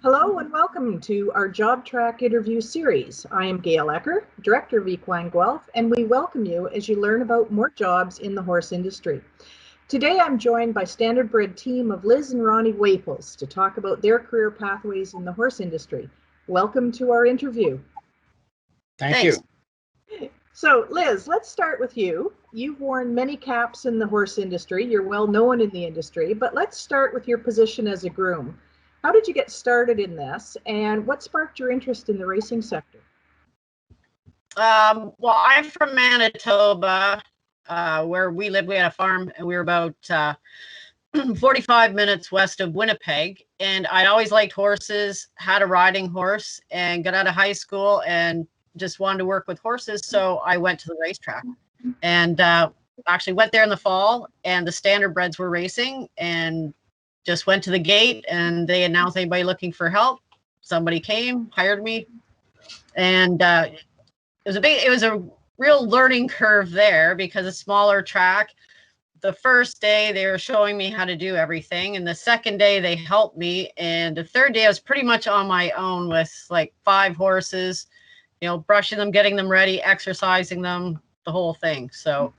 Hello and welcome to our JobTrack interview series. I am Gail Ecker, Director of Equine Guelph, and we welcome you as you learn about more jobs in the horse industry. Today I'm joined by standardbred team of Liz and Ronnie Waples to talk about their career pathways in the horse industry. Welcome to our interview. Thank you. So Liz, let's start with you. You've worn many caps in the horse industry. You're well known in the industry, but let's start with your position as a groom. How did you get started in this, and what sparked your interest in the racing sector? Well, I'm from Manitoba, where we lived. We had a farm, and we were about 45 minutes west of Winnipeg. And I always liked horses, had a riding horse, and got out of high school and just wanted to work with horses. So I went to the racetrack and actually went there in the fall, and the standardbreds were racing, and just went to the gate, and they announced anybody looking for help. Somebody came, hired me, and it was a real learning curve there because a smaller track. The first day they were showing me how to do everything, and the second day they helped me, and the third day I was pretty much on my own with like 5 horses, you know, brushing them, getting them ready, exercising them, the whole thing. So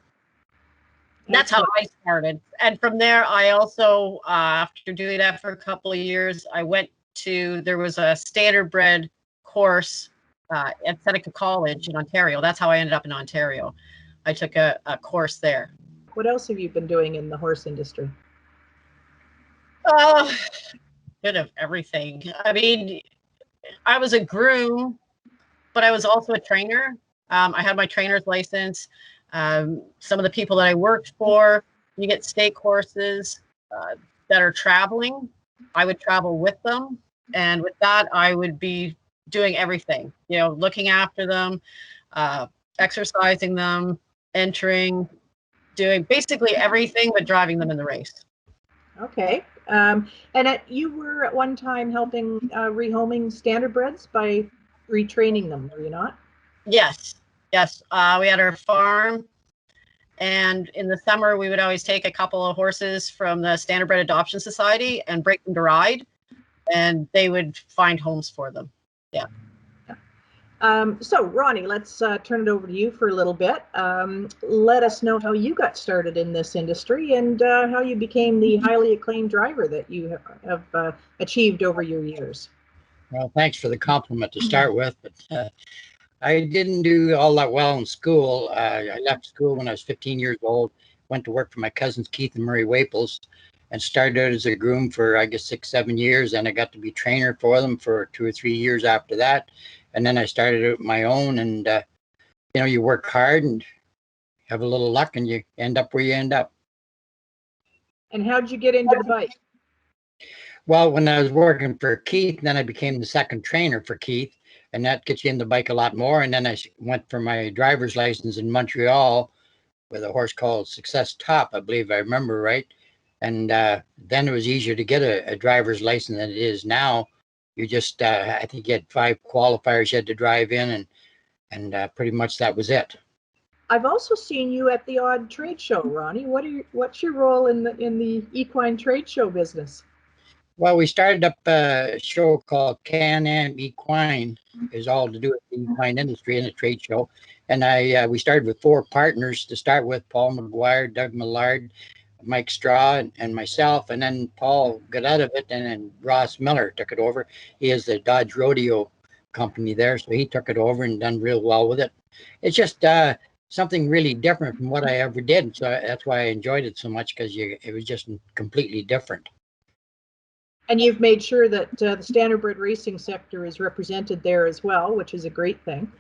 that's how I started. And from there, I also, after doing that for a couple of years, there was a standardbred course at Seneca College in Ontario. That's how I ended up in Ontario. I took a course there. What else have you been doing in the horse industry? Bit of everything. I mean, I was a groom, but I was also a trainer. I had my trainer's license. Some of the people that I worked for, you get stake horses that are traveling. I would travel with them. And with that, I would be doing everything, you know, looking after them, exercising them, entering, doing basically everything but driving them in the race. Okay. And you were at one time helping rehoming standardbreds by retraining them, were you not? Yes. We had our farm, and in the summer we would always take a couple of horses from the Standardbred Adoption Society and break them to ride, and they would find homes for them. Yeah. So Ronnie, let's turn it over to you for a little bit. Let us know how you got started in this industry and how you became the highly acclaimed driver that you have achieved over your years. Well, thanks for the compliment to start with, but I didn't do all that well in school. I left school when I was 15 years old, went to work for my cousins Keith and Murray Waples, and started out as a groom for, I guess, 6-7 years. And I got to be trainer for them for 2 or 3 years after that. And then I started out my own, and you know, you work hard and have a little luck and you end up where you end up. And how did you get into the bike? Well, when I was working for Keith, then I became the second trainer for Keith, and that gets you in the bike a lot more. And then I went for my driver's license in Montreal with a horse called Success Top, I believe I remember right. And then it was easier to get a driver's license than it is now. You just, I think you had 5 qualifiers you had to drive in, and pretty much that was it. I've also seen you at the odd trade show, Ronnie. What's your role in the equine trade show business? Well, we started up a show called Can-Am Equine. Is all to do with the equine industry and a trade show. And we started with 4 partners to start with: Paul McGuire, Doug Millard, Mike Straw, and myself. And then Paul got out of it, and then Ross Miller took it over. He has the Dodge Rodeo company there, so he took it over and done real well with it. It's just something really different from what I ever did. So that's why I enjoyed it so much, because it was just completely different. And you've made sure that the standardbred racing sector is represented there as well, which is a great thing.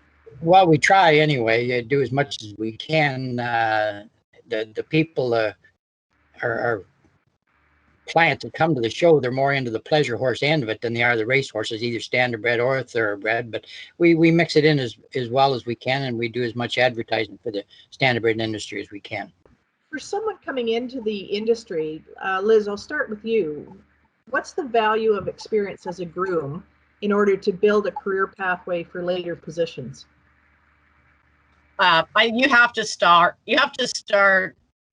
Well, we try anyway. Do as much as we can. The people our clients that come to the show, they're more into the pleasure horse end of it than they are the race horses, either standardbred or thoroughbred. But we mix it in as well as we can, and we do as much advertising for the standardbred industry as we can. For someone coming into the industry, Liz, I'll start with you. What's the value of experience as a groom in order to build a career pathway for later positions? You have to start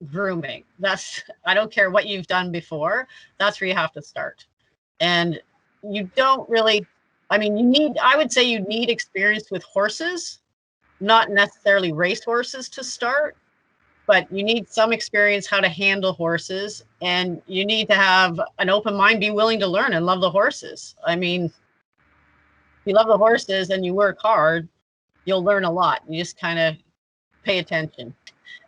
grooming. I don't care what you've done before. That's where you have to start. And you don't really, I mean, I would say you need experience with horses, not necessarily race horses to start, but you need some experience how to handle horses, and you need to have an open mind, be willing to learn and love the horses. I mean, if you love the horses and you work hard, you'll learn a lot. You just kind of pay attention.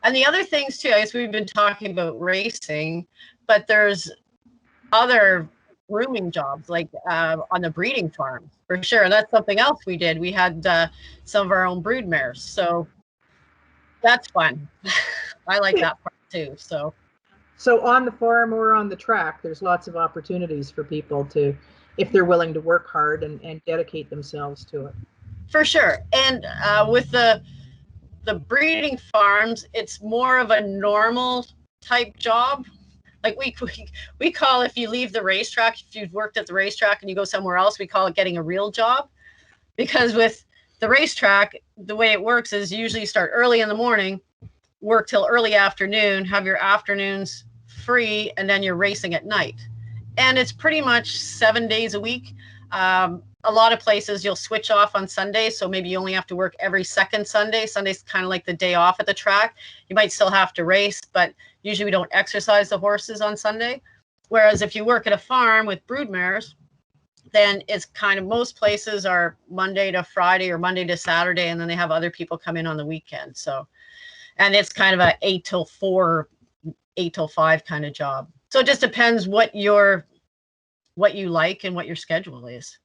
And the other things too, I guess we've been talking about racing, but there's other grooming jobs, like on the breeding farm, for sure. That's something else we did. We had some of our own brood mares, so that's fun. I like that part too. So on the farm or on the track, there's lots of opportunities for people to, if they're willing to work hard and dedicate themselves to it. for sure. And with the breeding farms, it's more of a normal type job. Like we call, if you leave the racetrack, if you've worked at the racetrack and you go somewhere else, we call it getting a real job. Because with the racetrack, the way it works is usually you start early in the morning, work till early afternoon, have your afternoons free, and then you're racing at night. And it's pretty much 7 days a week. A lot of places you'll switch off on Sundays, so maybe you only have to work every second Sunday. Sunday's kind of like the day off at the track. You might still have to race, but usually we don't exercise the horses on Sunday. Whereas if you work at a farm with brood mares, then it's kind of, most places are Monday to Friday or Monday to Saturday, and then they have other people come in on the weekend. So, and it's kind of a 8 till 4, 8 till 5 kind of job. So it just depends what you like and what your schedule is.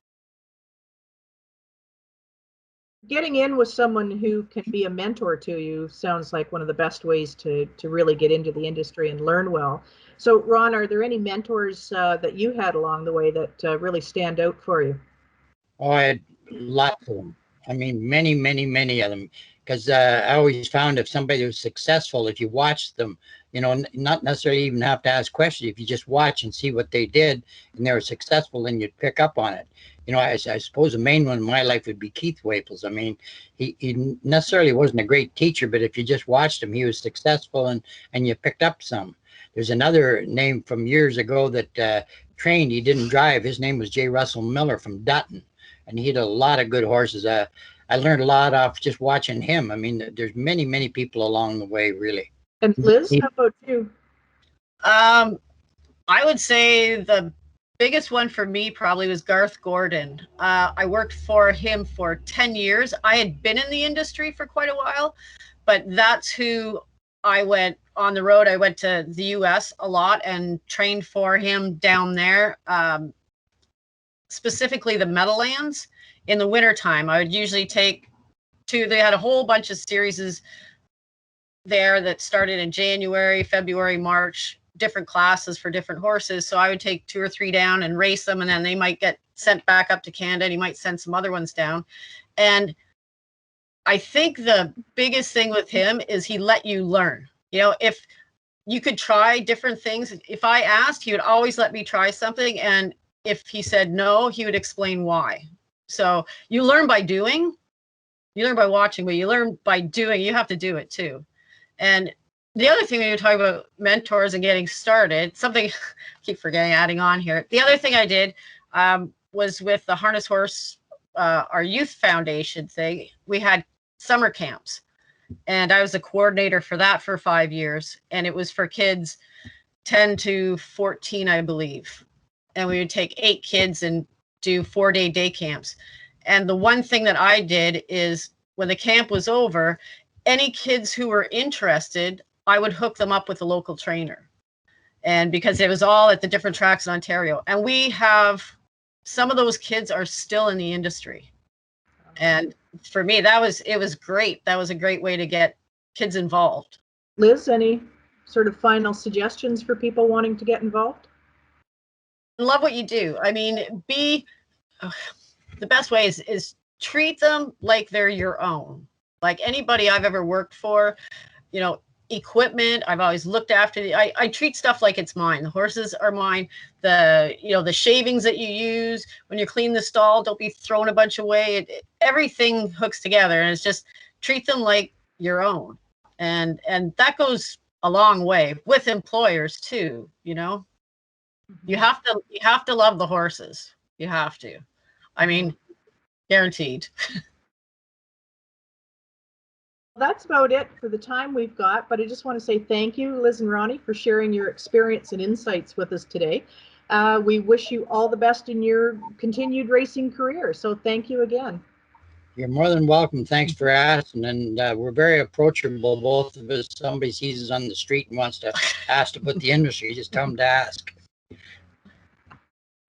Getting in with someone who can be a mentor to you sounds like one of the best ways to really get into the industry and learn well. So Ron, are there any mentors that you had along the way that really stand out for you? Oh, I had lots of them. I mean, many, many, many of them. Because I always found if somebody was successful, if you watch them, not necessarily even have to ask questions. If you just watch and see what they did and they were successful, then you'd pick up on it. I suppose the main one in my life would be Keith Waples. I mean, he necessarily wasn't a great teacher, but if you just watched him, he was successful and you picked up some. There's another name from years ago that trained. He didn't drive. His name was J. Russell Miller from Dutton, and he had a lot of good horses. I learned a lot off just watching him. I mean, there's many, many people along the way, really. And Liz, how about you? I would say the biggest one for me probably was Garth Gordon. I worked for him for 10 years. I had been in the industry for quite a while, but that's who I went on the road. I went to the US a lot and trained for him down there, specifically the Meadowlands. In the wintertime, I would usually take they had a whole bunch of series there that started in January, February, March, different classes for different horses. So I would take 2 or 3 down and race them, and then they might get sent back up to Canada, and he might send some other ones down. And I think the biggest thing with him is he let you learn. If you could try different things, if I asked, he would always let me try something. And if he said no, he would explain why. So you learn by doing, you learn by watching, but you learn by doing. You have to do it too. And the other thing when you talk about mentors and getting started, something I keep forgetting adding on here. The other thing I did was with the Harness Horse, our youth foundation thing. We had summer camps, and I was the coordinator for that for 5 years. And it was for kids 10 to 14, I believe. And we would take 8 kids and do 4-day day camps. And the one thing that I did is when the camp was over, any kids who were interested, I would hook them up with a local trainer. And because it was all at the different tracks in Ontario. And we have, some of those kids are still in the industry. And for me, it was great. That was a great way to get kids involved. Liz, any sort of final suggestions for people wanting to get involved? Love what you do. I mean, the best way is treat them like they're your own. Like anybody I've ever worked for, equipment, I've always looked after I treat stuff like it's mine. The horses are mine. The shavings that you use when you clean the stall, don't be throwing a bunch away. Everything hooks together, and it's just treat them like your own. And that goes a long way with employers too. You have to love the horses. You have to. I mean, guaranteed. That's about it for the time we've got, but I just want to say thank you, Liz and Ronnie, for sharing your experience and insights with us today. We wish you all the best in your continued racing career. So thank you again. You're more than welcome. Thanks for asking. And we're very approachable, both of us. Somebody sees us on the street and wants to ask about the industry, just tell them to ask.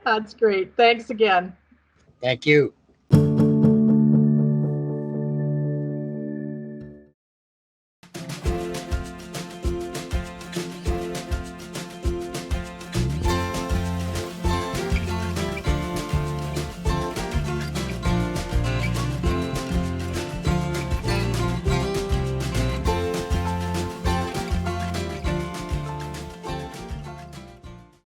That's great. Thanks again. Thank you.